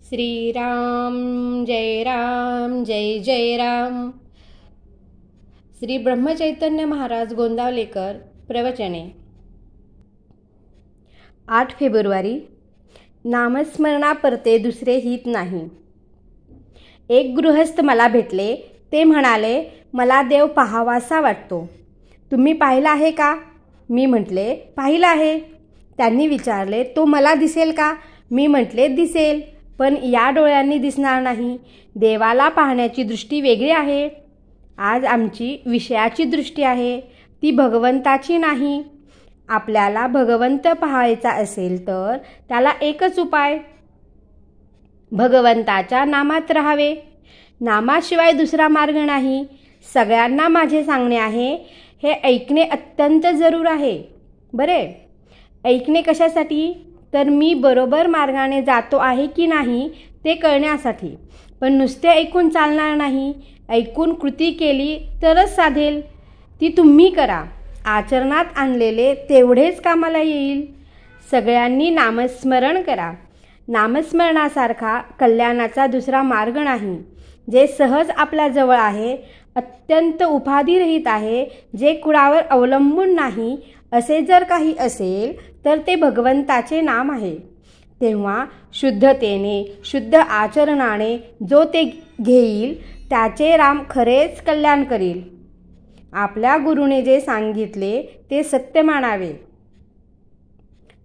श्रीराम जय जय राम। श्री ब्रह्मचैतन्य महाराज गोंदावलेकर प्रवचने। 8 फेब्रुवारी। नामस्मरणापरते दुसरे हित नाही। एक गृहस्थ मला भेटले। ते म्हणाले, मला देव पाहावासा वाटतो। तुम्ही पाहिला आहे का? मी म्हटले, पाहिला आहे। त्यांनी विचारले, तो मला दिसेल का? मी म्हटले, दिसेल, पण या डोळ्यांनी दिसणार नाही। देवाला पाहण्याची दृष्टी वेगळी आहे। आज आमची विषयाची दृष्टी आहे, ती भगवंताची नाही। आपल्याला भगवंत पाहायचा असेल तर त्याला एकच उपाय, भगवंताच्या नामात राहावे। नामाशिवाय दुसरा मार्ग नाही। सगळ्यांना माझे सांगणे आहे, हे ऐकणे अत्यंत जरूर आहे। बरे, ऐकणे कशासाठी? तर मी बरोबर मार्गाने जातो आहे की नाही ते कळण्यासाठी। पण नुसते ऐकून चालणार नाही, ऐकून कृती केली तरच साधेल। ती तुम्ही करा, आचरणात आणलेले तेवढेच कामाला येईल। सगळ्यांनी नामस्मरण करा। नामस्मरणासारखा कल्याणाचा दुसरा मार्ग नाही। जे सहज आपल्या जवळ आहे, अत्यंत उपाधिरहित आहे, जे कुणावर अवलंबून नाही, असे जर काही असेल तर ते भगवंताचे नाम आहे। तेव्हा शुद्धतेने, शुद्ध आचरणाने जो ते घेईल त्याचे राम खरेच कल्याण करील। आपल्या गुरुने जे सांगितले ते सत्य मानावे।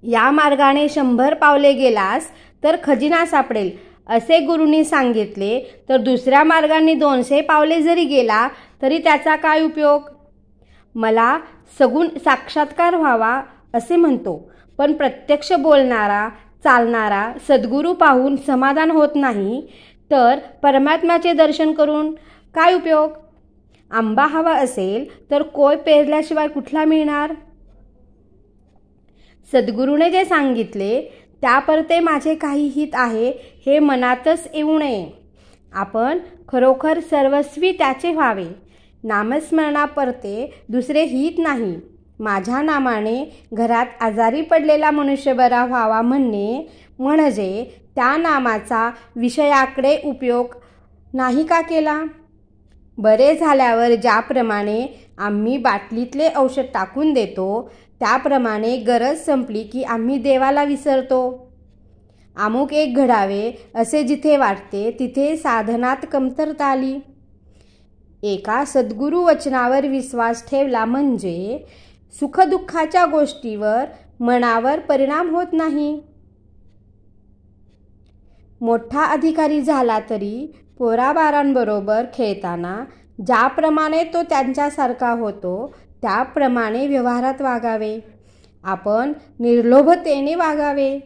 या मार्गाने 100 पावले गेलास तर खजिना सापडेल असे गुरुनी सांगितले, तर दुसऱ्या मार्गाने 200 पावले जरी गेला तरी त्याचा काय उपयोग? मला सगुण साक्षात्कार व्हावा असे म्हणतो, पण प्रत्यक्ष बोलणारा, चालणारा सद्गुरू पाहून समाधान होत नाही, तर परमात्म्याचे दर्शन करून काय उपयोग? आंबा हवा असेल तर कोय पेरल्याशिवाय कुठला मिळणार? सद्गुरूने जे सांगितले त्यापरते माझे काही हित आहे हे मनातच येऊ नये। आपण खरोखर सर्वस्वी त्याचे व्हावे। नामस्मरणापरते दुसरे हित नाही। माझ्या नामाने घरात आजारी पडलेला मनुष्य बरा व्हावा म्हणणे म्हणजे त्या नामाचा विषयाकडे उपयोग नाही का केला? बरे झाल्यावर ज्याप्रमाणे आम्ही बाटलीतले औषध टाकून देतो, त्याप्रमाणे गरज संपली की आम्ही देवाला विसरतो। अमुक एक घडावे असे जिथे वाटते तिथे साधनात कमतरता आली। एका सद्गुरू वचनावर विश्वास ठेवला म्हणजे सुखदुःखाच्या गोष्टीवर मनावर परिणाम होत नाही। मोठा अधिकारी झाला तरी पोराबारांबरोबर खेळताना ज्याप्रमाणे तो त्यांच्यासारखा होतो त्याप्रमाणे व्यवहारात वागावे। आपण निर्लोभतेने वागावे।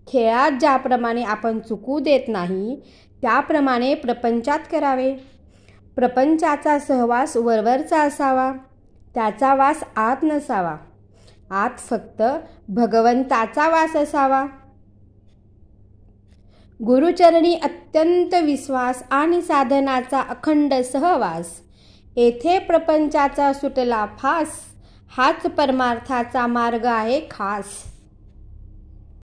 खेळात ज्याप्रमाणे आपण चुकू देत नाही त्याप्रमाणे प्रपंचात करावे। प्रपंचाचा सहवास वरवरचा असावा, त्याचा वास आत नसावा। आत फक्त भगवंताचा वास असावा। गुरुचरणी अत्यंत विश्वास आणि साधनाचा अखंड सहवास। येथे प्रपंचाचा सुटला फास, हाच परमार्थाचा मार्ग आहे खास।